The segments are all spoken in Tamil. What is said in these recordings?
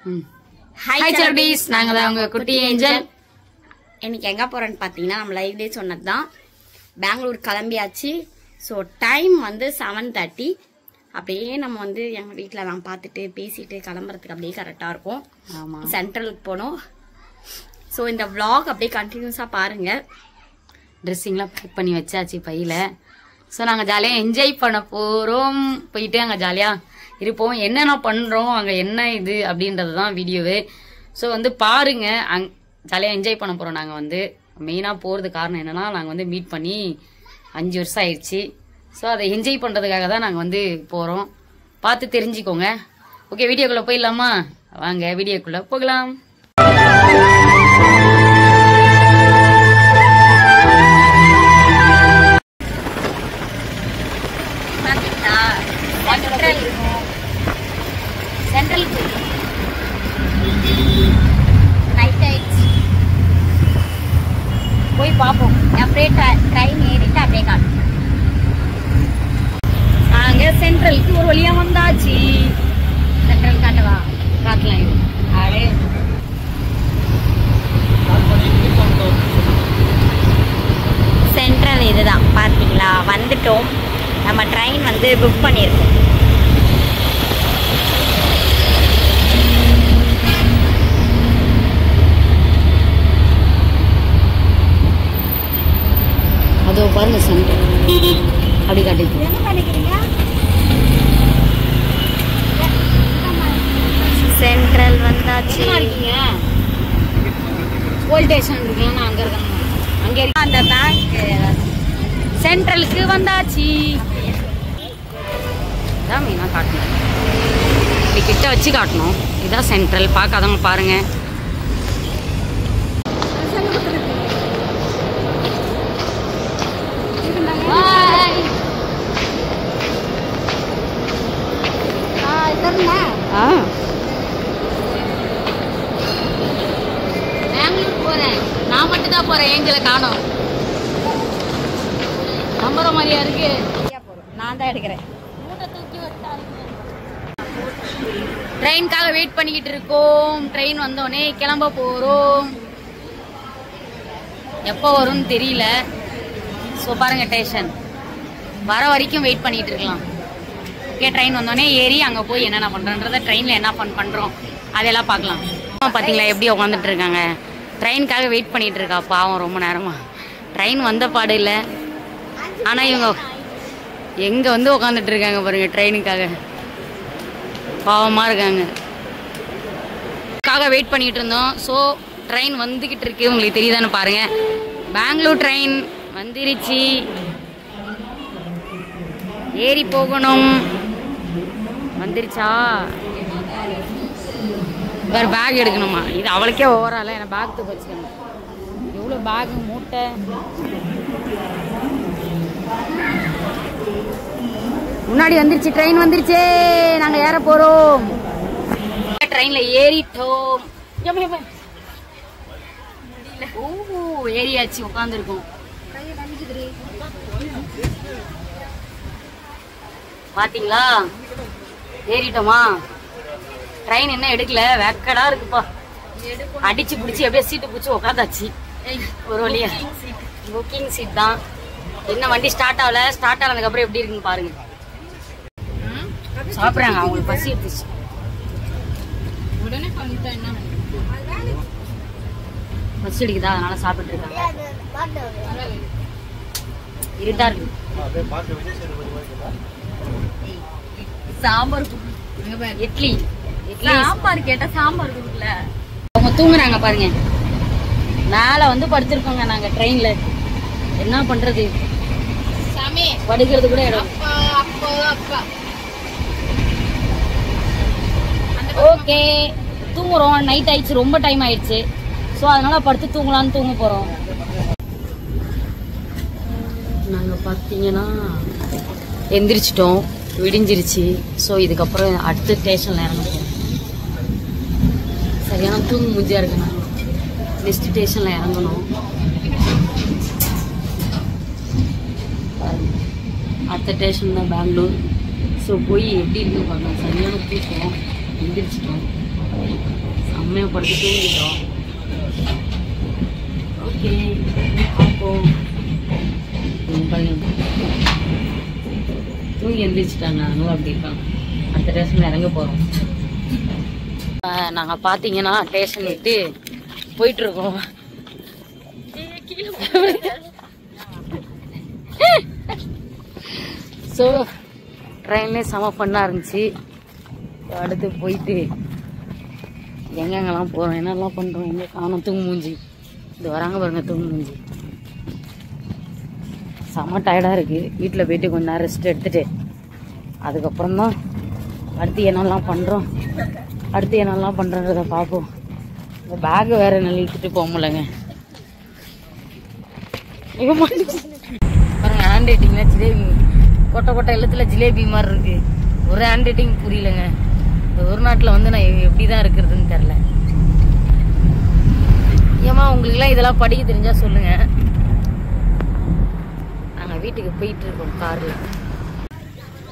ஹாய் செலிபிரிட்டிஸ், நாங்க தான் உங்க குட்டி ஏஞ்சல். இன்னைக்கு எங்க போறோம்னு பாத்தீங்கன்னா நம்ம லைவ்லயே சொன்னதுதான். பெங்களூர் கிளம்பியாச்சு. ஸோ டைம் வந்து 7:30. அப்படியே நம்ம வந்து எங்க வீட்டில் நான் பார்த்துட்டு பேசிட்டு கிளம்புறதுக்கு அப்படியே கரெக்டாக இருக்கும். ஆமா, சென்ட்ரலுக்கு போனோம். ஸோ இந்த vlog அப்படியே கண்டினியூஸாக பாருங்க. ட்ரெஸ்ஸிங்லாம் பேக் பண்ணி வச்சாச்சு பையில. ஸோ நாங்கள் ஜாலியாக என்ஜாய் பண்ண போகிறோம். போயிட்டு அங்கே ஜாலியாக இருப்போம். என்னென்ன பண்ணுறோம், அங்கே என்ன இது அப்படின்றது தான் வீடியோவு. ஸோ வந்து பாருங்க, ஜாலியாக என்ஜாய் பண்ண போகிறோம். நாங்கள் வந்து மெயினாக போகிறது காரணம் என்னென்னா, நாங்கள் வந்து மீட் பண்ணி 5 வருஷம் ஆயிடுச்சு. ஸோ அதை என்ஜாய் பண்ணுறதுக்காக தான் நாங்கள் வந்து போகிறோம். பார்த்து தெரிஞ்சுக்கோங்க. ஓகே, வீடியோக்குள்ளே போயிடலாமா? வாங்க வீடியோக்குள்ளே போகலாம். சென்ட்ரலுக்கு நைட் ஆயிடுச்சு. போய் பார்ப்போம். அப்படியே ட்ரெயின் ஏறிட்டு அப்படியே காட்டும். நாங்கள் சென்ட்ரலுக்கு ஒரு வழியாக வந்தாச்சு. சென்ட்ரல் காட்டவா? காட்டலாம். இது ஆடே சென்ட்ரல் இதுதான். பார்த்தீங்களா, வந்துட்டோம். நம்ம ட்ரெயின் வந்து புக் பண்ணியிருக்கோம். அதோ பாருங்க, சென்ட்ரல் அப்படி காட்டிட்டு. என்ன பண்ணிக்கிறீங்க? சென்ட்ரல் வந்தாச்சு. இருக்கீங்க போலீஸ் ஸ்டேஷன் இருக்குல்ல, அங்கே இருக்காங்க. அங்கே இருக்கு அந்த பேங்க். சென்ட்ரலுக்கு வந்தாச்சு. இதான் மெயினாக காட்டணும். இப்படி கிட்ட வச்சு காட்டணும். இதான் சென்ட்ரல். பார்க்காதவங்க பாருங்க. பெங்களூர் போறேன். நான் மட்டும் தான் போறேன். ஏஞ்சலை காணோம். நம்புற மாதிரியா இருக்கு. நான் தான் எடுக்கிறேன். ட்ரெயின்காக வெயிட் பண்ணிக்கிட்டு இருக்கோம். ட்ரெயின் வந்தோடனே கிளம்ப போறோம். எப்போ வரும்னு தெரியல. ஸோ பாருங்க, ஸ்டேஷன் வர வரைக்கும் வெயிட் பண்ணிட்டு இருக்கலாம். ஓகே, ட்ரெயின் வந்தோடனே ஏறி அங்கே போய் என்னென்ன பண்ணுறோன்றத, ட்ரெயினில் என்ன பண்ணுறோம் அதெல்லாம் பார்க்கலாம். பார்த்தீங்களா எப்படி உட்காந்துட்டு இருக்காங்க. ட்ரெயினுக்காக வெயிட் பண்ணிட்டு இருக்கா பாவம், ரொம்ப நேரமா. ட்ரெயின் வந்த பாடு இல்லை. ஆனால் இவங்க எங்கே வந்து உட்காந்துட்டு இருக்காங்க பாருங்க, ட்ரெயினுக்காக. பாவமாக இருக்காங்க. வெயிட் பண்ணிட்டு இருந்தோம். ஸோ ட்ரெயின் வந்துக்கிட்டு இருக்கு. உங்களுக்கு தெரியுதான்னு பாருங்க. பெங்களூர் ட்ரெயின் வந்துருச்சு. ஏறி போகணும். வந்துருச்சா? வேறு பேக் எடுக்கணுமா? இது அவளுக்கே ஓவரால என்ன பேக் தூக்க வச்சுக்கணும். எவ்வளோ பேகு, மூட்டை. முன்னாடி வந்துருச்சு, ட்ரெயின் வந்துருச்சே. நாங்கள் ஏற போகிறோம். ட்ரெயினில் ஏறிட்டோம். ஓ, ஏறியாச்சு. உட்காந்துருக்கோம். பாத்தீங்களா, ஏறிட்டோமா? ட்ரெயின் என்ன எடுக்கல, வேக்கடா இருக்குப்பா. அடிச்சு பிடிச்சி அப்படியே சீட்டு பிடிச்சி உட்காந்தாச்சு ஒரு வழியா. புக்கிங் சீட் தான். என்ன வண்டி ஸ்டார்ட் ஆகல. ஸ்டார்ட் ஆனதுக்கு அப்புறம் எப்படி இருக்குன்னு பாருங்க. சாப்பிட்றாங்க, அவங்களுக்கு பசி எடுத்துச்சு. பசி எடுக்குதா, அதனால சாப்பிட்டு இருக்காங்க. இருட்டா இருக்கு. சாம்பார், இட்லி. சாம்பார் கேட்டா சாம்பார் கொடுக்கல. அவங்க தூங்குறாங்க பாருங்க. மேல வந்து படுத்திருக்கோங்க நாங்க ட்ரெயின்ல. என்ன பண்றது, படுக்கிறது கூட இடம். ஓகே, தூங்குறோம். நைட் ஆயிடுச்சு, ரொம்ப டைம் ஆயிடுச்சு. ஸோ அதனால படுத்து தூங்கலான்னு தூங்க போறோம். நாங்க பார்த்தீங்கன்னா எந்திரிச்சிட்டோம், விடிஞ்சிருச்சு. ஸோ இதுக்கப்புறம் அடுத்த ஸ்டேஷன்ல இறங்க போறோம். சரியான தூங்கு மூஞ்சியா இருக்கு. நாங்கள் நெக்ஸ்ட் ஸ்டேஷன்ல இறங்கணும். அடுத்த ஸ்டேஷன் தான் பெங்களூர். ஸோ போய் எப்படி இருக்கு பார்க்கலாம். சரியான தூக்கம், எந்திரிச்சிட்டோம். செம்மையா படுத்து தூங்கிட்டோம். ஓகே பார்ப்போம். தூங்கி எந்திரிச்சிட்டாங்க, அதனால அப்படி இருக்காங்க. அடுத்த ஸ்டேஷன்ல இறங்க போறோம். நாங்க பாத்தீங்கன்னா ஸ்டேஷன் விட்டு போயிட்டு இருக்கோம். ஸோ ட்ரெயின்லேயே செம ஃபன்னாக இருந்துச்சு. அடுத்து போயிட்டு எங்கெங்கெல்லாம் போகிறோம், என்னெல்லாம் பண்ணுறோம், எங்கே காணும். தூங்கு மூஞ்சி இது வராங்க பாருங்க, தூங்கு மூஞ்சி. செம டயர்டாக இருக்குது. வீட்டில் போயிட்டு கொஞ்ச நேரம் ரெஸ்ட் எடுத்துகிட்டு அதுக்கப்புறம் தான் அடுத்து என்னெல்லாம் பண்ணுறோம், அடுத்து என்னெல்லாம் பண்ணுறோன்றதை பார்ப்போம். இந்த பேக்கு வேறு என்ன இழுத்துட்டு போக முடியலங்க. பாருங்க, ஹேண்ட் ரைட்டிங்ல ஜிலேபி கொட்டை கொட்டை எழுத்துல ஜிலேபி மாதிரி இருக்கு. ஒரு ஹேண்ட் ரைட்டிங் புரியலங்க. இந்த ஒரு நாட்டில் வந்து நான் எப்படி தான் இருக்கிறதுன்னு தெரில. ஏமா உங்களுக்குலாம் இதெல்லாம் படிக்க தெரிஞ்சா சொல்லுங்க. நாங்கள் வீட்டுக்கு போயிட்டு இருக்கோம் காரில்.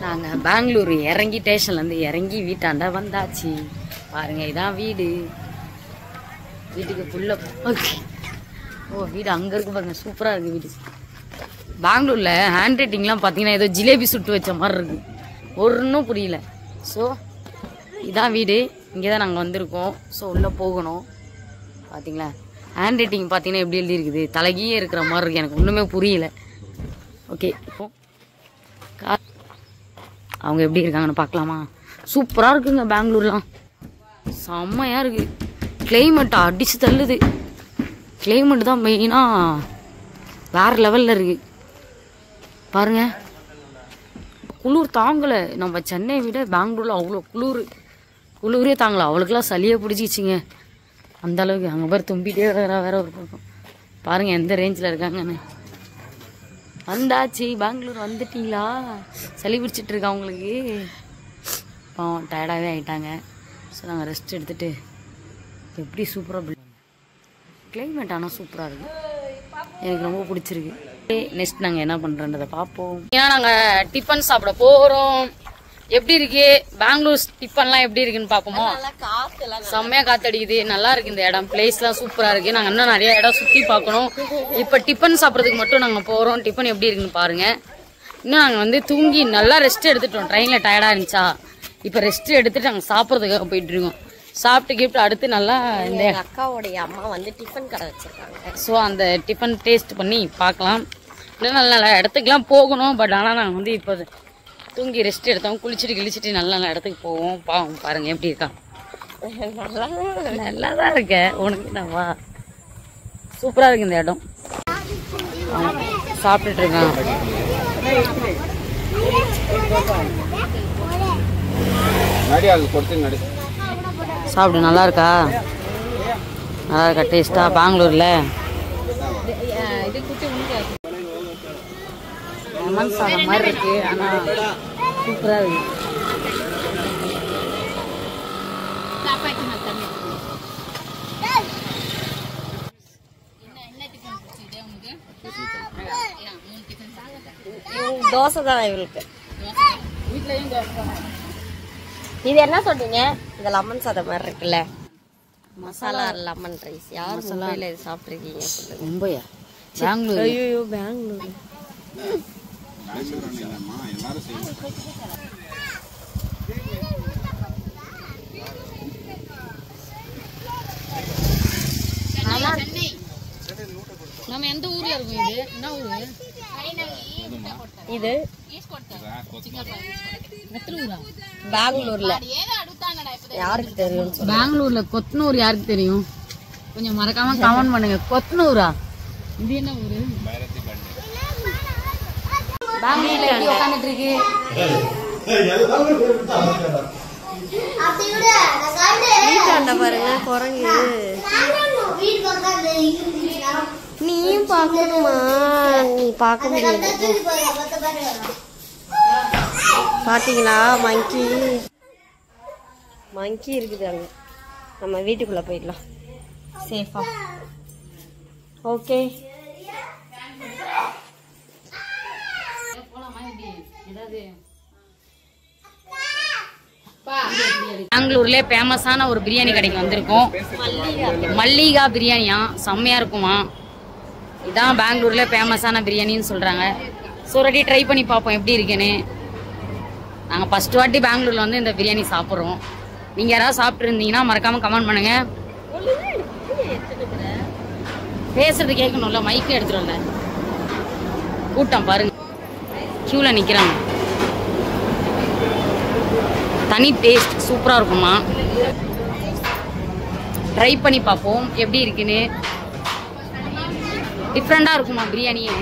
நாங்கள் பெங்களூர் இறங்கி ஸ்டேஷன்லேருந்து இறங்கி வீட்டாண்ட வந்தாச்சு. பாருங்க, இதான் வீடு. வீட்டுக்கு ஃபுல்லாக ஓகே. ஓ, வீடு அங்கே இருக்கு பாருங்க, சூப்பராக இருக்குது வீடு. பெங்களூரில் ஹேண்ட் ரைட்டிங்லாம் பார்த்தீங்கன்னா ஏதோ ஜிலேபி சுட்டு வச்ச மாதிரி இருக்குது, ஒன்றும் புரியல. ஸோ இதான் வீடு, இங்கே தான் நாங்கள் வந்திருக்கோம். ஸோ உள்ளே போகணும். பார்த்தீங்களா ஹேண்ட் ரைட்டிங் பார்த்தீங்கன்னா எப்படி எழுதியிருக்குது, தலைகியே இருக்கிற மாதிரி இருக்குது. எனக்கு ஒன்றுமே புரியல. ஓகே, அவங்க எப்படி இருக்காங்கன்னு பார்க்கலாமா? சூப்பராக இருக்குங்க பெங்களூர்லாம், செம்மையாக இருக்குது. கிளைமேட் அடித்து தள்ளுது. கிளைமேட் தான் மெயினாக வேறு லெவலில் இருக்குது. பாருங்க, குளிர் தாங்கலை. நம்ம சென்னையை விட பெங்களூரில் அவ்வளோ குளிரே தாங்கலை. அவளுக்குலாம் சளியே பிடிச்சிச்சிங்க அந்த அளவுக்கு. அங்கே பேர் தும்பிட்டே வேற ஒரு பக்கம். பாருங்கள் எந்த ரேஞ்சில் இருக்காங்கன்னு. வந்தாச்சு, பெங்களூர் வந்துட்டீங்களா? சளி பிடிச்சிட்டு இருக்கா அவங்களுக்கு. பாவம் டயர்டாகவே ஆகிட்டாங்க. ஸோ நாங்கள் ரெஸ்ட் எடுத்துகிட்டு எப்படி சூப்பராக கிளைமேட் ஆனால் சூப்பராக இருக்குது. எனக்கு ரொம்ப பிடிச்சிருக்கு. நெக்ஸ்ட் நாங்கள் என்ன பண்ணுறோன்றதை பார்ப்போம். ஏன்னா நாங்கள் டிஃபன் சாப்பிட போகிறோம். எப்படி இருக்கு பெங்களூர் டிஃபன்லாம் எப்படி இருக்குன்னு பார்ப்போமோ. செம்மையாக காற்றடிக்குது, நல்லா இருக்குது இந்த இடம். பிளேஸ்லாம் சூப்பராக இருக்குது. நாங்கள் இன்னும் நிறைய இடம் சுற்றி பார்க்கணும். இப்போ டிஃபன் சாப்பிட்றதுக்கு மட்டும் நாங்கள் போகிறோம். டிஃபன் எப்படி இருக்குன்னு பாருங்கள். இன்னும் நாங்கள் வந்து தூங்கி நல்லா ரெஸ்ட் எடுத்துட்டோம். ட்ரெயினில் டயர்டாக இருந்துச்சா, இப்போ ரெஸ்ட் எடுத்துட்டு நாங்கள் சாப்பிட்றதுக்காக போயிட்டு இருக்கோம். சாப்பிட்டு கிஃப்ட் அடுத்து நல்லா இந்த அக்காவோடைய அம்மா வந்து டிஃபன் கடை வச்சிருக்காங்க. ஸோ அந்த டிஃபன் டேஸ்ட் பண்ணி பார்க்கலாம். இன்னும் நல்ல நல்ல இடத்துக்குலாம் போகணும். பட் ஆனால் நாங்கள் வந்து இப்போ தூங்கி ரெஸ்ட் எடுத்தோம். குளிச்சுட்டு நல்ல நல்ல இடத்துக்கு போவோம். பாருங்க எப்படி இருக்கா. நல்லா தான் இருக்க உனக்கு. என்னவா சூப்பராக இருக்கு இந்த இடம். சாப்பிட்டுட்டு இருக்கேன். சாப்பிடு, நல்லா இருக்கா? நல்லா இருக்கா டேஸ்டா? பெங்களூர்ல லெமன் சாதம் மாதிரி இருக்கு, ஆனால் சூப்பராக இருக்கு. தோசை தான் இவளுக்கு. வீட்லயும் தோசை. இது என்ன சொன்னீங்க? இந்த லெமன் சாதம் மாதிரி இருக்குல்ல, மசாலா லெமன் ரைஸ். யார் மும்பையில் இது சாப்பிட்ருக்கீங்க சொல்லுங்க. மும்பையா? பெங்களூர். ஐயோ பெங்களூர். நம்ம எந்த ஊர்ல இருக்கோம்? இது என்ன ஊரு? இது பெங்களூர்ல. யாருக்கு தெரியும்? பெங்களூர்ல கொத்தனூர் யாருக்கு தெரியும்? கொஞ்சம் மறக்காம கமெண்ட் பண்ணுங்க. கொத்தனூரா? இது என்ன ஊரு? பெங்களூர்ல எப்படி உட்காந்துட்டு இருக்கு? வீட்டாண்ட பாருங்க குரங்கு. நீயும் பார்க்கணுமா? நீ பார்க்க முடியாது. பாத்தீங்களா மங்கி இருக்குது அங்க. நம்ம வீட்டுக்குள்ள போயிடலாம் சேஃபா. ஓகே, பெங்களூர்ல ஃபேமஸான ஒரு பிரியாணி கடைக்கு வந்திருக்கோம். மல்லிகா பிரியாணியா, செம்மையா இருக்குமா. இதான் பெங்களூர்ல ஃபேமஸான பிரியாணின்னு சொல்றாங்க. ஸோ ரெடி ட்ரை பண்ணி பார்ப்போம் எப்படி இருக்குன்னு. நாங்கள் ஃபர்ஸ்ட் வாட்டி பெங்களூர்ல வந்து இந்த பிரியாணி சாப்பிட்றோம். நீங்க யாராவது சாப்பிட்டு இருந்தீங்கன்னா மறக்காம கமெண்ட் பண்ணுங்க. பேசுறது கேட்கணும்ல, மைக்கு எடுத்துரும்ல. கூட்டம் பாருங்க, கியூல நிக்கிறாங்க. தனி டேஸ்ட், சூப்பரா இருக்குமா. ட்ரை பண்ணி பார்ப்போம் எப்படி இருக்குன்னு. டிஃப்ரெண்டா இருக்குமா பிரியாணியே,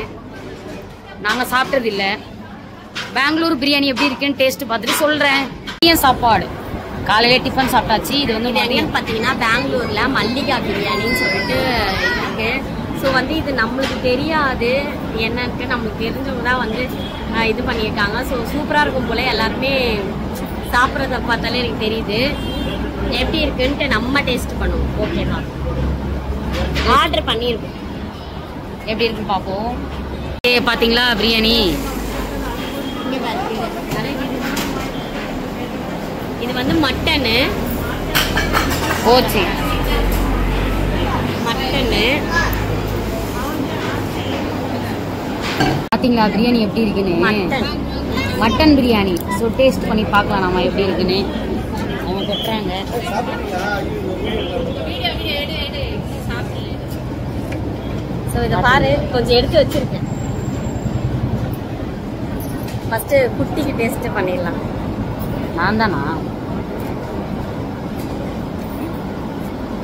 நாங்க சாப்பிட்டது இல்லை. பெங்களூர் பிரியாணி எப்படி இருக்குன்னு டேஸ்ட் பார்த்துட்டு சொல்றேன். சாப்பாடு காலையில டிஃபன் சாப்பிட்டாச்சு. இது வந்து என்னன்னு பார்த்தீங்கன்னா பெங்களூர்ல மல்லிகா பிரியாணின்னு சொல்லிட்டு இருக்கு. ஸோ வந்து இது நம்மளுக்கு தெரியாது என்னன்ட்டு, நம்மளுக்கு தெரிஞ்சவங்க தான் வந்து இது பண்ணியிருக்காங்க. ஸோ சூப்பராக இருக்கும் போல, எல்லாருமே சாப்பிட்றத பார்த்தாலே எனக்கு தெரியுது. எப்படி இருக்குன்ட்டு நம்ம டேஸ்ட் பண்ணுவோம். ஓகேவா, ஆர்டர் பண்ணியிருக்கோம், எப்படி இருக்குன்னு பார்ப்போம். பார்த்தீங்களா பிரியாணி. இது வந்து மட்டனு போச்சு. மட்டனு பார்த்தீங்களா பிரியாணி எப்படி இருக்குன்னு. மட்டன் பிரியாணி. ஸோ டேஸ்ட் பண்ணி பார்க்கலாம் நம்ம எப்படி இருக்குன்னு. அவங்க கொட்டுறாங்க. ஸோ இதை பாரு, கொஞ்சம் எடுத்து வச்சிருக்கேன். ஃபர்ஸ்ட் குட்டிக்கு டேஸ்ட் பண்ணிடலாம். நான் தானா?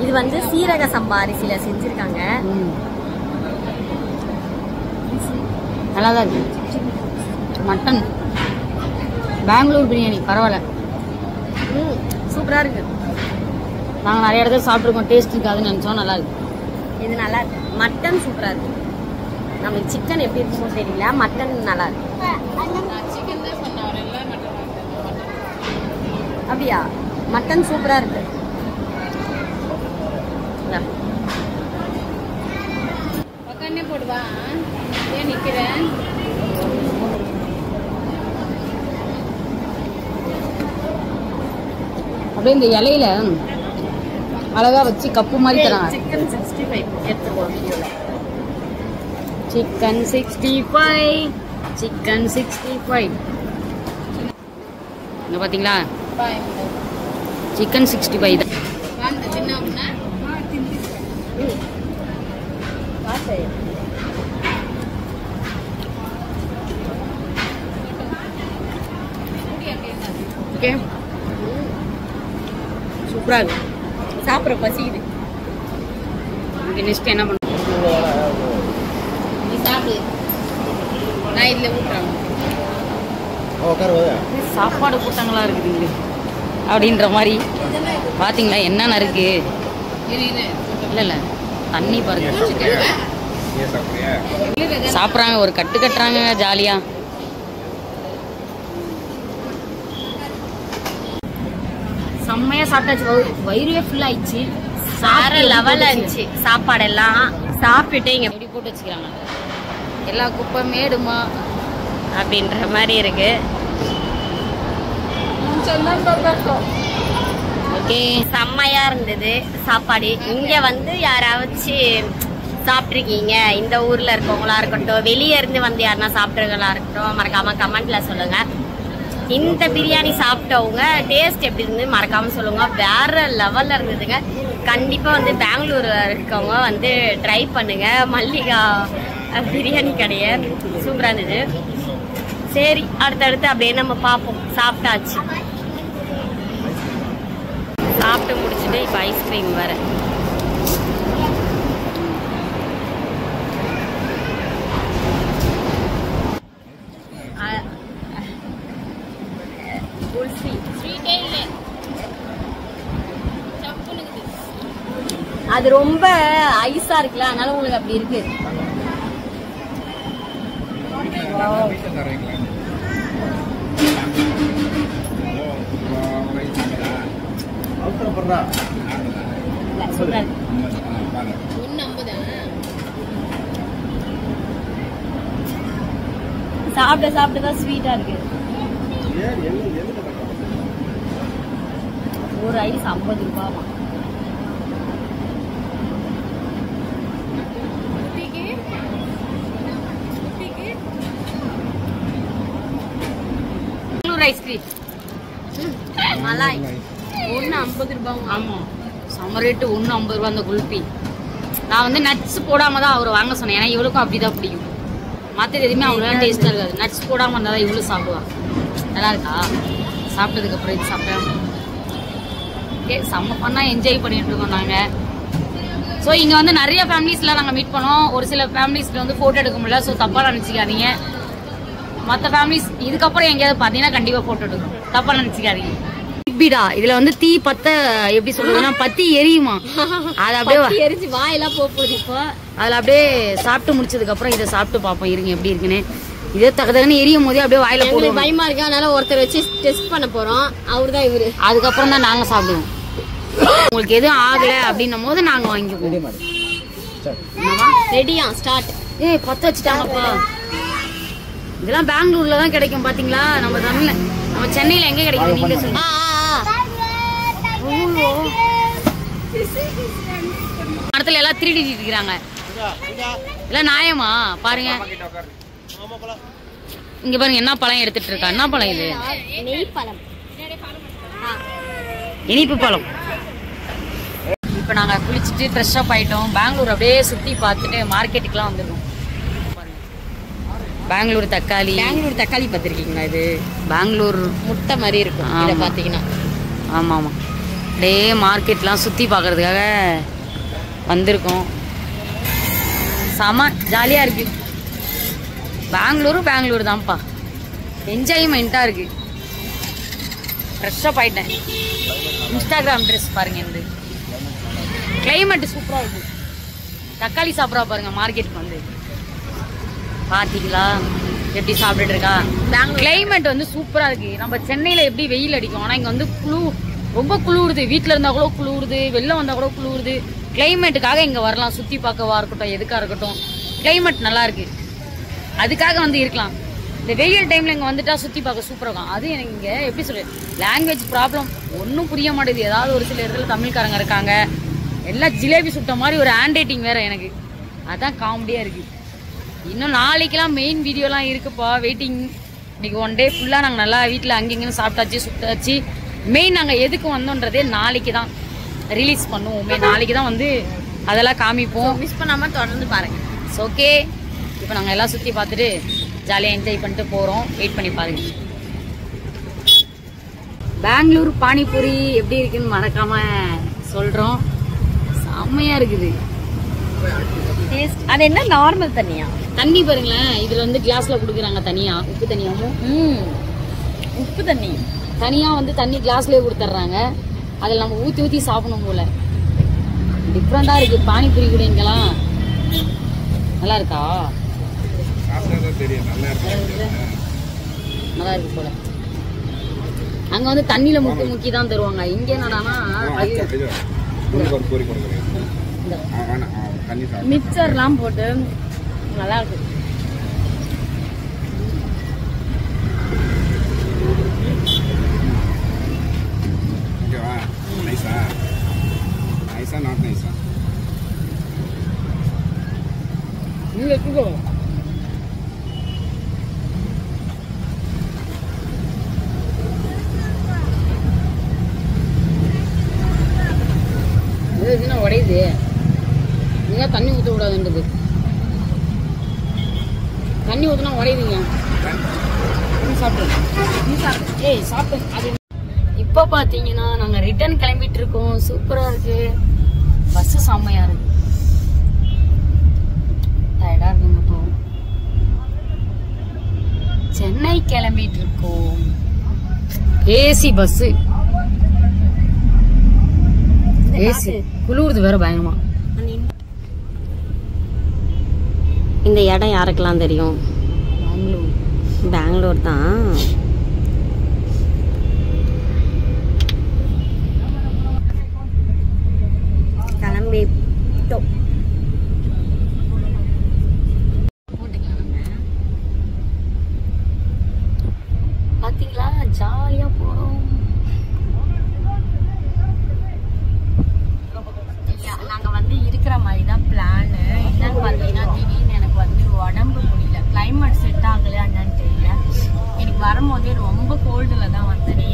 இது வந்து சீரக சம்பா அரிசியில செஞ்சிருக்காங்க. நல்லாதான் இருக்கு. மட்டன் பெங்களூர் பிரியாணி பரவாயில்ல, சூப்பரா இருக்கு. நாங்கள் நிறைய இடத்துல சாப்பிட்ருக்கோம், டேஸ்ட் இருக்காதுன்னு நினைச்சோம். நல்லா இருக்கு. இது நல்லா இருக்கு. மட்டன் சூப்பரா இருக்கு. நமக்கு சிக்கன் எப்படி இருக்குமோ தெரியல, மட்டன் நல்லா இருக்கு. அப்படியா? மட்டன் சூப்பரா இருக்கு. போடுவா நிக்கிறேன். அப்படியே இந்த இலையில அழகா வச்சு கப்பு மாதிரி தராங்க. சிக்கன் 65 எடுத்துக்கோங்க. Chicken 65, chicken 65. இங்க பாத்தீங்களா, சிக்கன் 65 தான். ஓகே, சூப்பரா இருக்கு. சாப்பிட்ற பசிக்குது. நெக்ஸ்ட் என்ன பண்ணுவோம்? சாப்பிடு, நான் இதுல ஊட்டுறேன். சாப்பாடு கூட்டங்களா இருக்குது அப்படின்ற மாதிரி. பாத்தீங்களா என்னென்ன இருக்கு? இல்ல இல்ல தண்ணி பாருங்க. சாப்பிட்றாங்க, ஒரு கட்டு கட்டுறாங்க ஜாலியா. செம்மையா சாப்பிட்டாச்சு. வயிறே ஃபுல் ஆயிடுச்சு. வேற லெவல்ல இருந்துச்சு சாப்பாடெல்லாம். சாப்பிட்டுட்டு இங்க எப்படி போட்டு வச்சுக்கிறாங்க, எல்லா குப்பை மேடுமா அப்படின்ற மாதிரி இருக்கு. ஓகே, செம்மையா இருந்தது சாப்பாடு. இங்க வந்து யாராச்சும் சாப்பிட்ருக்கீங்க, இந்த ஊர்ல இருக்கவங்களா இருக்கட்டும், வெளியே இருந்து வந்து யாருன்னா சாப்பிட்றவங்களா இருக்கட்டும், மறக்காம கமெண்ட்ல சொல்லுங்க. இந்த பிரியாணி சாப்பிட்டவங்க டேஸ்ட் எப்படி இருந்து மறக்காம சொல்லுங்க. வேற லெவல்ல இருந்ததுங்க. கண்டிப்பா வந்து பெங்களூர் இருக்கவங்க வந்து ட்ரை பண்ணுங்க. மல்லிகா பிரியாணி கடைய சூப்பரா இருந்தது. சரி, அடுத்தடுத்து அப்படியே நம்ம பார்ப்போம். சாப்பிட்டாச்சு, சாப்பிட்டு முடிச்சுட்டு இப்போ ஐஸ்கிரீம் வர. அது ரொம்ப ஐஸா இருக்குல்ல, அதனால உங்களுக்கு அப்படி இருக்கு. சாப்பிட சாப்பிட்டு தான் ஸ்வீட்டா இருக்கு. ஒரு ஐஸ் 50 ரூபாவா. ஐஸ்கிரீம் மலாய் 150 ரூபாய். ஆமா சம்ம ரேட்டு 150 ரூபா அந்த குல்பி. நான் வந்து நட்ஸ் போடாம தான் அவரை வாங்க சொன்னேன். ஏன்னா இவளுக்கும் அப்படிதான் பிடிக்கும். மற்றது எதுவுமே அவ்வளோ டேஸ்டா இருக்காது. நட்ஸ் போடாம இருந்தால் தான் இவ்வளோ சாப்பிடுவா. நல்லா இருக்கா? சாப்பிட்டதுக்கு அப்புறம் இது சாப்பிட்டேன். ஓகே செம்ம பண்ணா என்ஜாய் பண்ணிட்டு இருக்கோம் நாங்கள். ஸோ இங்கே வந்து நிறைய ஃபேமிலிஸ்லாம் நாங்கள் மீட் பண்ணோம். ஒரு சில ஃபேமிலிஸில் வந்து ஃபோட்டோ எடுக்க முடியல. ஸோ தப்பாக நினச்சிக்காதீங்க. மற்ற ஃபேமிலிஸ் இதுக்கப்புறம் எங்கேயாவது பார்த்தீங்கன்னா கண்டிப்பாக ஃபோட்டோ எடுக்கணும். தப்பாக நினச்சிக்காதீங்க. பிக்பிடா இதில் வந்து தீ பத்த எப்படி சொல்றதுன்னா பத்தி எரியுமா. அது அப்படியே எரிஞ்சு வாயெல்லாம் போகுது. இப்போ அதில் அப்படியே சாப்பிட்டு முடிச்சதுக்கப்புறம் இதை சாப்பிட்டு பார்ப்போம் இருங்க எப்படி இருக்குன்னு. இதே தகுதகன்னு எரியும் போதே அப்படியே வாயில போடுவோம். பயமா இருக்கு. அதனால ஒருத்தர் வச்சு டெஸ்ட் பண்ண போறோம். அவரு தான் இவரு. அதுக்கப்புறம் தான் நாங்கள் சாப்பிடுவோம். உங்களுக்கு எதுவும் ஆகலை அப்படின்னும் போது நாங்கள் வாங்கிக்குவோம். ரெடியா ஸ்டார்ட். ஏய் பத்த வச்சுட்டாங்கப்பா. இதெல்லாம் பெங்களூர்ல தான் கிடைக்கும் பாத்தீங்களா. நம்ம தமிழ்ல நம்ம சென்னையில எங்க கிடைக்குது நீங்க சொல்லுங்க. இடத்துல எல்லாம் திருடிட்டு இருக்கிறாங்க. எல்லாம் நியாயமா பாருங்க. இங்க பாருங்க என்ன பழம் எடுத்துட்டு இருக்கா. என்ன பழம் இது? நெய் பழம். இனிப்பு பழம். இப்ப நாங்க குளிச்சுட்டு ஃப்ரெஷ் அப் ஆயிட்டோம். பெங்களூர் அப்படியே சுத்தி பார்த்துட்டு மார்க்கெட்டுக்குலாம் வந்துருக்கோம். பெங்களூர் தக்காளி. பெங்களூர் தக்காளி பார்த்துருக்கீங்களா? இது பெங்களூர் முட்டை மாதிரி இருக்கும். இதை பார்த்தீங்கன்னா ஆமாம் ஆமாம் அப்படியே மார்க்கெட்லாம் சுற்றி பார்க்குறதுக்காக வந்திருக்கோம். செம ஜாலியாக இருக்கு. பெங்களூர் தான்ப்பா. என்ஜாய்மெண்ட்டாக இருக்கு. ஃப்ரெஷ்ஷாக போயிட்டேன். இன்ஸ்டாகிராம் ட்ரெஸ் பாருங்க. இந்த கிளைமேட் சூப்பராக இருக்கு. தக்காளி சாப்பிட்றா பாருங்க மார்க்கெட்டுக்கு வந்து. பாத்தீங்களா எப்படி சாப்பிட்டுட்டு இருக்கா. கிளைமேட் வந்து சூப்பரா இருக்கு. நம்ம சென்னையில எப்படி வெயில் அடிக்கும். ஆனா இங்க வந்து ரொம்ப குளிருது. வீட்டுல இருந்தா கூட குளிருது, வெளில வந்தா கூட குளிருது. கிளைமேட்டுக்காக இங்க வரலாம். சுத்தி பார்க்கவா இருக்கட்டும் எதுக்கா இருக்கட்டும் கிளைமேட் நல்லா இருக்கு. அதுக்காக வந்து இருக்கலாம். இந்த வெயில் டைம்ல இங்க வந்துட்டா சுத்தி பார்க்க சூப்பரா இருக்கும். அது எனக்கு இங்க எப்படி சொல்றது லாங்குவேஜ் ப்ராப்ளம் ஒன்றும் புரிய மாட்டேது. ஏதாவது ஒரு சில இடத்துல தமிழ்காரங்க இருக்காங்க. எல்லாம் ஜிலேபி சுட்ட மாதிரி ஒரு ஹேண்ட் ரைட்டிங் வேற எனக்கு. அதான் காமெடியா இருக்கு. இன்னும் நாளைக்கெல்லாம் மெயின் வீடியோலாம் இருக்குப்பா. வெயிட்டிங். இன்னைக்கு ஒன் டே ஃபுல்லாக நாங்கள் நல்லா வீட்டில் அங்கேயும் சாப்பிட்டாச்சு சுத்தாச்சு. மெயின் நாங்கள் எதுக்கு வந்தோன்றதே நாளைக்கு தான் ரிலீஸ் பண்ணுவோமே. நாளைக்கு தான் வந்து அதெல்லாம் காமிப்போம். மிஸ் பண்ணாமல் தொடர்ந்து பாருங்க. ஓகே இப்போ நாங்கள் எல்லாம் சுற்றி பார்த்துட்டு ஜாலியாக என்ஜாய் பண்ணிட்டு போகிறோம். வெயிட் பண்ணி பாருங்க. பெங்களூர் பானிபூரி எப்படி இருக்குன்னு மறக்காம சொல்கிறோம். செம்மையாக இருக்குது. அது என்ன நார்மல் தண்ணியா? தண்ணி பாருங்களேன். இதுல வந்து கிளாஸ்ல குடுக்குறாங்க தனியா. உப்பு தண்ணியாவும் உப்பு தண்ணி தனியா வந்து தண்ணி கிளாஸ்லயே கொடுத்துட்றாங்க. அதில் நம்ம ஊற்றி ஊற்றி சாப்பிடணும் போல. டிஃப்ரெண்டா இருக்கு. பானிபூரி கூட இங்கெல்லாம் நல்லா இருக்கா? நல்லா இருக்கு போல. அங்க வந்து தண்ணியில முக்கி தான் தருவாங்க. இங்க என்னடானா மிக்சர்லாம் போட்டு நல்லா இருக்கு. உடையுது. நீங்க தண்ணி ஊற்ற கூடாதுன்றது. தண்ணி ஊற்றினா உடையுதுங்க. ஏய் சாப்பிட்டு அது. இப்போ பார்த்தீங்கன்னா நாங்கள் ரிட்டர்ன் கிளம்பிட்டு இருக்கோம். சூப்பராக இருக்கு. பஸ் செம்மையா இருக்கு. டயர்டா இருக்கு மட்டும். சென்னை கிளம்பிட்டு இருக்கோம். AC bus. ஏசி குளிருது வேற பயங்கரமா. இந்த இடம் யாருக்கெல்லாம் தெரியும்? பெங்களூர் தான். கிளம்பிட்டோம். பாத்தீங்களா ஜாலியா போறோம். உடம்பு முடியல, கிளைமேட் செட் ஆகலையா என்னன்னு தெரியல. எனக்கு வரும்போதே ரொம்ப கோல்டுல தான் வந்தனே,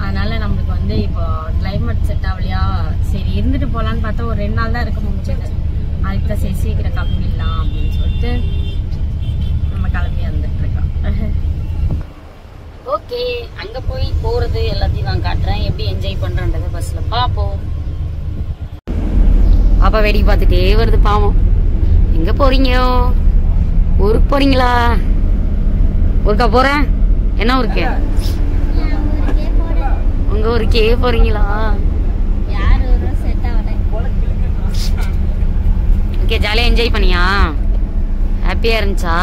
அதனால நம்மளுக்கு வந்து இப்போ கிளைமேட் செட் ஆகலையா, சரி இருந்துட்டு போகலான்னு பார்த்தா ஒரு 2 நாள் தான் இருக்க முடிஞ்சது. அதுக்கு தான் சரி சீக்கிரம் கிளம்பிடலாம் அப்படின்னு சொல்லிட்டு நம்ம கிளம்பி வந்துட்டு இருக்கோம். ஓகே, அங்க போய் போறது எல்லாத்தையும் நான் காட்டுறேன், எப்படி என்ஜாய் பண்றேன்றத பஸ்ல பாப்போம். பாப்பா வேடிக்கை பார்த்துட்டே வருது பாவம். எங்க போறீங்க? ஊருக்கு போறீங்களா? ஊருக்கா போறேன்? என்ன ஊருக்கு? உங்க ஊருக்கே போறீங்களா? ஓகே, ஜாலியா என்ஜாய் பண்ணியா? ஹாப்பியா இருந்துச்சா?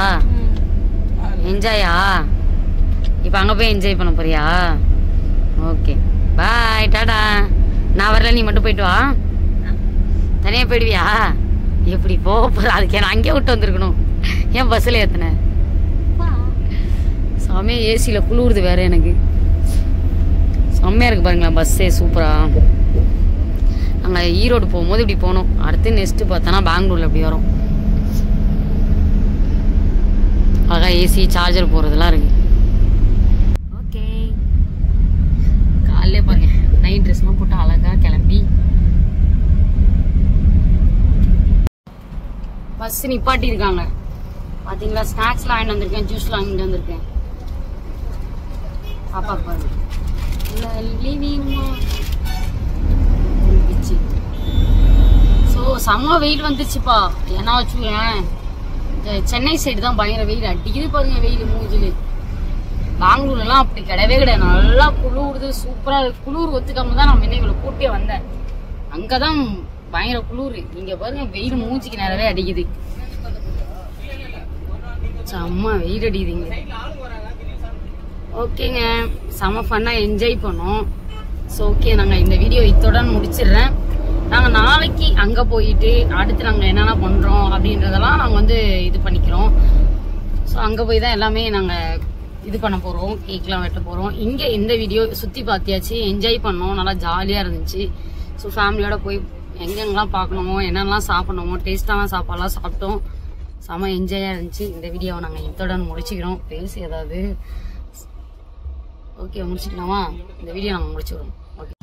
என்ஜாயா? இப்ப அங்க போய் என்ஜாய் பண்ண போறியா? ஓகே, பாய், டாடா. நான் வரல, நீ மட்டும் போயிட்டு வா. தனியா போயிடுவியா? எப்படி போற? அதுக்கு நான் அங்கே விட்டு வந்திருக்கணும். ஏன் பஸ்ல ஏத்தன? செம்மையா ஏசியில குளிருது வேற. எனக்கு செம்மையா இருக்கு பாருங்களேன், பஸ்ஸே சூப்பரா. அங்க ஈரோடு போகும்போது இப்படி போனோம். அடுத்து நெக்ஸ்ட் பார்த்தோன்னா பெங்களூர்ல இப்படி வரும். அழகா ஏசி சார்ஜர் போறதெல்லாம் இருக்கு. ஓகே, காலையில பாருங்க நைட் ட்ரெஸ் எல்லாம் போட்டு அழகா கிளம்பி பஸ் நிப்பாட்டி இருக்காங்க. பாத்தீங்களா, ஸ்நாக்ஸ்லாம் வாங்கிட்டு வந்திருக்கேன், ஜூஸ்லாம் வாங்கிட்டு வந்திருக்கேன். பாப்பா பாருங்க. செம்ம வெயில் வந்துச்சுப்பா. ஏன்னா வச்சுக்கேன், சென்னை சைடு தான் பயங்கர வெயில் அடிக்குது பாருங்க. வெயில் மூஞ்சிலு. பெங்களூர்ல எல்லாம் அப்படி கிடையவே கிடையாது. நல்லா குளிருது, சூப்பரா இருக்கு. குளிர் ஒத்துக்காம தான் நான் இவ்வளவு கூட்டியே வந்தேன். அங்கதான் பயங்கர குளிர். இங்க பாருங்க வெயில் மூஞ்சிக்கு நிறையவே அடிக்குது. செம்ம வெயில் அடிக்குதுங்க. ஓகேங்க, செம்ம ஃபன்னா என்ஜாய் பண்ணோம். ஸோ ஓகே, நாங்கள் இந்த வீடியோ இத்துடன் முடிச்சிடுறேன். நாங்கள் நாளைக்கு அங்கே போயிட்டு அடுத்து நாங்கள் என்னென்ன பண்ணுறோம் அப்படின்றதெல்லாம் நாங்கள் வந்து இது பண்ணிக்கிறோம். ஸோ அங்கே போய் தான் எல்லாமே நாங்கள் இது பண்ண போகிறோம், கேக்லாம் வெட்ட போகிறோம். இங்கே இந்த வீடியோ சுற்றி பார்த்தியாச்சு, என்ஜாய் பண்ணோம், நல்லா ஜாலியாக இருந்துச்சு. ஸோ ஃபேமிலியோட போய் எங்கெங்கெல்லாம் பார்க்கணுமோ, என்னென்னலாம் சாப்பிடணுமோ, டேஸ்டான சாப்பாடுலாம் சாப்பிட்டோம். செம்ம என்ஜாயாக இருந்துச்சு. இந்த வீடியோவை நாங்கள் இத்துடன் முடிச்சுக்கிறோம். பேசி ஏதாவது ஓகே முடிச்சுக்கலாமா? இந்த வீடியோ நாங்கள் முடிச்சுக்கிறோம். ஓகே,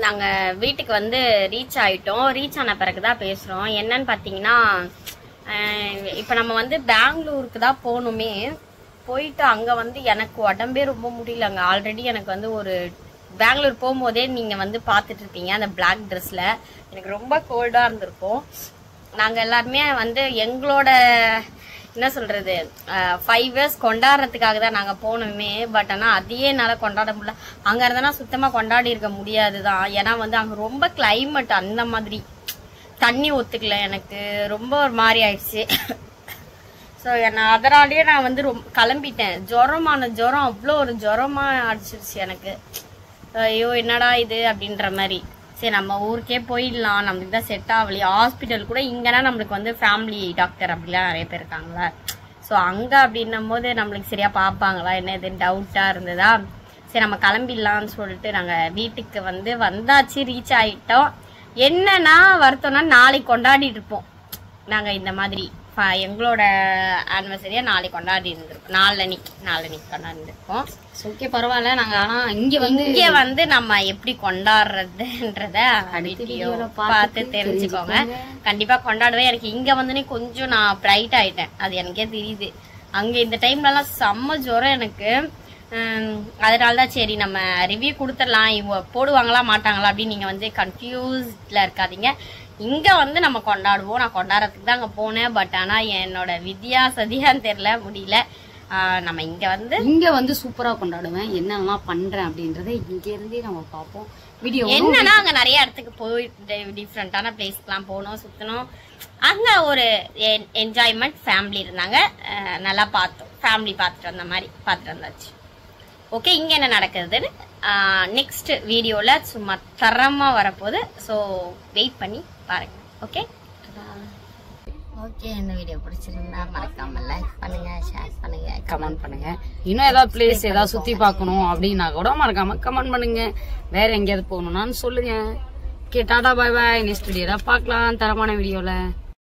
நாங்க வீட்டுக்கு வந்து ரீச் ஆயிட்டோம். ரீச் ஆன பிறகுதான் பேசுறோம். என்னன்னு பாத்தீங்கன்னா, இப்ப நம்ம வந்து பெங்களூருக்கு தான் போகணுமே. போயிட்டு அங்க வந்து எனக்கு உடம்பே ரொம்ப முடியலங்க. ஆல்ரெடி எனக்கு வந்து ஒரு பெங்களூர் போகும்போதே நீங்க வந்து பாத்துட்டு இருப்பீங்க அந்த பிளாக் ட்ரெஸ்ல. எனக்கு ரொம்ப கோல்டா இருந்திருக்கும். நாங்க எல்லாருமே வந்து எங்களோட என்ன சொல்றது 5 இயர்ஸ் கொண்டாடுறதுக்காக தான் நாங்க போனோமே. பட் ஆனா அதையே என்னால கொண்டாட முடியல. அங்க இருந்தா சுத்தமா கொண்டாடி இருக்க முடியாதுதான். ஏன்னா வந்து அங்க ரொம்ப கிளைமேட் அந்த மாதிரி, தண்ணி ஒத்துக்கல, எனக்கு ரொம்ப ஒரு மாதிரி ஆயிடுச்சு. ஸோ அதனாலேயே நான் வந்து கிளம்பிட்டேன். ஜுரம் அவ்வளோ ஒரு ஜுரமா அடிச்சிருச்சு எனக்கு. ஐயோ என்னடா இது அப்படின்ற மாதிரி. சரி நம்ம ஊருக்கே போயிடலாம், நம்மளுக்கு தான் செட் ஆகலையா. ஹாஸ்பிட்டல் கூட இங்கன்னா நம்மளுக்கு வந்து ஃபேமிலி டாக்டர் அப்படிலாம் நிறைய பேர் இருக்காங்களா. ஸோ அங்கே அப்படின்னும் போது நம்மளுக்கு சரியா பார்ப்பாங்களா என்ன இதுன்னு டவுட்டாக இருந்ததா. சரி நம்ம கிளம்பிடலான்னு சொல்லிட்டு நாங்கள் வீட்டுக்கு வந்து வந்தாச்சு, ரீச் ஆகிட்டோம். என்னன்னா வருத்தம்னா நாளைக்கு கொண்டாடிட்டு இருப்போம் நாங்கள் இந்த மாதிரி. எங்களோட ஆனிவர்சரியா நாளைக்கு கொண்டாடி இருந்திருக்கோம். நாளன்னைக்கு கொண்டாடி இருந்திருக்கோம். ஓகே பரவாயில்ல. நாங்க ஆனா இங்க வந்து நம்ம எப்படி கொண்டாடுறதுன்றத பார்த்து தெரிஞ்சுக்கோங்க. கண்டிப்பா கொண்டாடுவேன். எனக்கு இங்க வந்து கொஞ்சம் நான் பிரைட் ஆயிட்டேன், அது எனக்கே தெரியுது. அங்க இந்த டைம்ல எல்லாம் செம்ம ஜுரம் எனக்கு. அதனாலதான் சரி நம்ம ரிவ்யூ கொடுத்துடலாம், இவங்க போடுவாங்களா மாட்டாங்களா அப்படின்னு நீங்க வந்து கன்ஃபியூஸ்ட்ல இருக்காதீங்க. இங்க வந்து நம்ம கொண்டாடுவோம். நான் கொண்டாடுறதுக்கு தான் அங்க போனேன். பட் ஆனா என்னோட வித்யா சதியான்னு தெரியல, முடியல. நம்ம இங்க வந்து சூப்பரா கொண்டாடுவேன். என்னெல்லாம் பண்றேன் அப்படின்றத இங்க இருந்தே நம்ம பார்ப்போம். வீடியோ என்னன்னா அங்க நிறைய இடத்துக்கு போய் டிஃப்ரெண்டான பிளேஸ்க்குலாம் போனோம், சுத்தணும். அங்க ஒரு என்ஜாய்மெண்ட் ஃபேமிலி இருந்தாங்க, நல்லா பார்த்தோம். ஃபேமிலி பார்த்துட்டு வந்த மாதிரி பார்த்துட்டு வந்தாச்சு. ஓகே, இங்க என்ன நடக்குதுன்னு நெக்ஸ்ட் வீடியோல சும்மா தரமா வரப்போகுது. ஸோ வெயிட் பண்ணி பாருங்க. ஓகே ஓகே, இந்த வீடியோ பிடிச்சிருந்தா மறக்காம லைக் பண்ணுங்க, ஷேர் பண்ணுங்க, கமெண்ட் பண்ணுங்க. இன்னும் ஏதாவது பிளேஸ் ஏதாவது சுத்தி பார்க்கணும் அப்படின்னா கூட மறக்காம கமெண்ட் பண்ணுங்க. வேற எங்கேயாவது போகணும்னான்னு சொல்லுங்க. ஓகே, டாடா பாய் பாய். நெக்ஸ்ட் வீடியோல பார்க்கலாம் தரமான வீடியோல.